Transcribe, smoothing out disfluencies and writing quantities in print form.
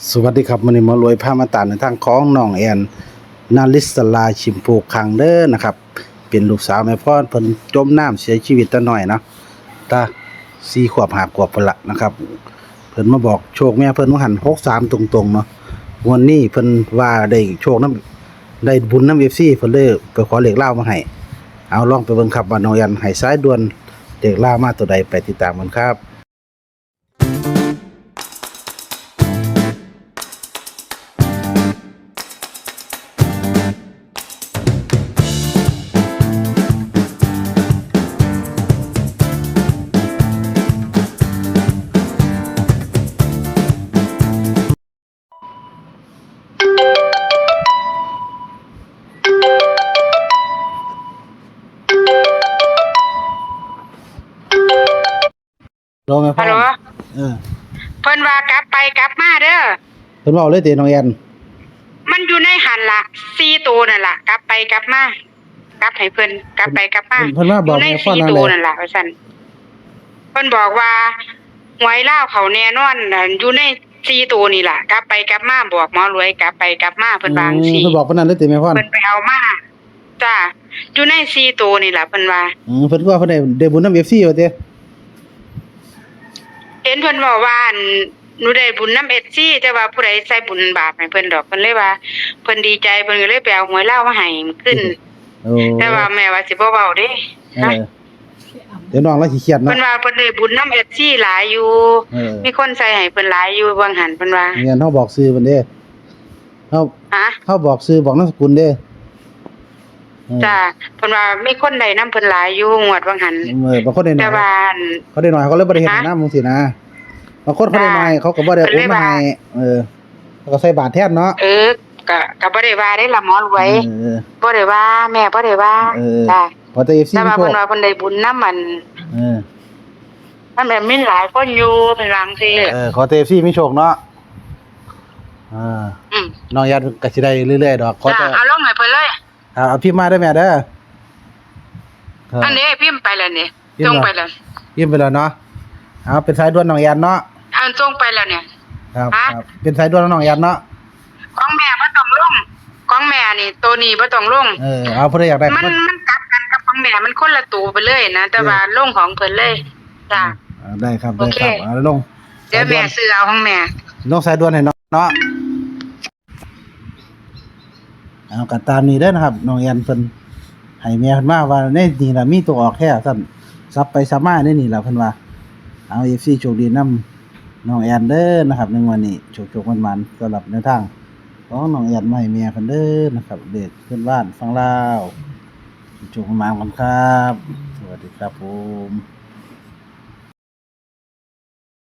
สวัสดีครับมื้อนี้หมารวยพามาตามในทางของน้องแอนนาริศราชิมพูคังเด้อนะครับเป็นลูกสาวแม่พ่อเพิ่นจมน้ำเสียชีวิตแต่น้อยเนาะตา4ขวบ5ขวบพุ่นละนะครับเพิ่นมาบอกโชคแม่เพิ่นว่าหัน63ตรงๆเนาะวันนี้เพิ่นว่าได้โชคนำได้บุญนำ FC เพิ่นเลยไปขอเลขลาวมาให้เอาลองไปเบิ่งครับว่าน้องแอนให้สายด่วนเลขลาวมาตัวใดไปติดตามกันครับรอแม่พ่อฮัลโหลเออ เพิ่นว่ากลับไปกลับมาเด้อเพิ่นเว้าเลยติน้องแอน มันอยู่ในหันล่ะ4ตัวนั่นล่ะกลับไปกลับมากลับให้เพิ่นกลับไปกลับมา เพิ่นว่าบอก ยู่ใน แม่พ่อ 4 นั่น ตั เล วย นั่นล่ะว่าซั่นเพิ่นบอกว่าหวยลาวเขาแน่นอนน่ะอยู่ใน4ตัวนี่ล่ะกลับไปกลับมาบอกหมอรวยกลับไปกลับมาเพิ่นว่าจังซี่ เพิ่นบอกเพิ่นนั่นเลยติแม่พ่อ เพิ่นไปเอามาจ้าอยู่ใน4ตัวนี่ล่ะเพิ่นว่า เพิ่นว่าเพิ่นได้บุญนำ FC ว่าติ เห็นเพิ่นบอกว่าหนูได้บุญนำ FC แต่ว่าผู้ใดใส่บุญบาปให้เพิ่นดอกเพิ่นเลยว่าเพิ่นดีใจเพิ่นก็เลยไปเอาหวยลาวมาให้ขึ้น โอ้ แต่ว่าแม่ว่าสิบ่เว้าเด้ เออเดี๋ยวน้องเราสิเครียดเนาะ เพิ่นว่าเพิ่นได้บุญนำ FC หลายอยู่ มีคนใส่ให้เพิ่นหลายอยู่เบิ่งหันเพิ่นว่า เรียนเฮาบอกชื่อเพิ่นเด้เฮา ฮะ เฮาบอกชื่อบอกนามสกุลเด้จ้าเพิ่นว่ามีคนได้นำเพิ่นหลายอยู่งวดเบิ่งหัน บางคนได้น้ แต่ อย ว่า เขาได้น้อยเขาเลยบ่ได้เฮ็ดให้นำจังซี่นะบางคนเขาได้น้อยเขาก็บ่ได้โอนมาให้เขาก็ใส่บาทแทนเนาะ ก็บ่ได้ว่าได้ล่ะหมอรวย เออ บ่ได้ว่าแม่บ่ได้ว่าจ้า พอแต่ FC แต่ว่า โช เพิ่ คน ว่าเพิ่นได้บุญนำมัน เออ มันแบบมีหลายคนอยู่เพิ่นว่าจังซี่ ขอแต่ FC มีโชคเนาะน้องญาติก็สิได้เรื่อยๆดอกขอ จ้า แต่ เอาลงให้เพิ่นเลย เอาพิมพ์มาเด้อแม่เด้อ อันนี้พิมพ์ไปแล้วนี่ส่งไปแล้ว พิมพ์ไปแล้วเนาะเอาเป็นสายด่วนน้องแอนเนาะ อันส่งไปแล้วเนี่ย ครับเป็นสายด่วนน้องแอนเนาะ ของแม่บ่ต้องลงของแม่นี่ตัวนี้บ่ต้องลง เอาเพิ่นอยากได้ มันกลับกันกับของแม่มันคนละตัวไปเลยนะแต่ว่าลงของเพิ่นเลยจ้า ได้ครับได้ครับเอาลง เดี๋ยวแม่ซื้อเอาของแม่ ลงสายด่วนให้น้องเนาะเอาก็ตามนี้เด้อนะครับน้องแอนเพิ่นให้แม่เพิ่นมาว่าในนี่ล่ะมีตัวออกแค่ซั่นซับไปซับมาในนี่ล่ะเพิ่นว่าเอา FC โชคดีนำน้องแอนเด้อนะครับในวันนี้โชคๆมันๆสำหรับในทางของน้องแอนมาให้แม่เพิ่นเด้อนะครับเด็กเพิ่นบ้านฟังลาวโชคๆมันๆกันครับสวัสดีครับผม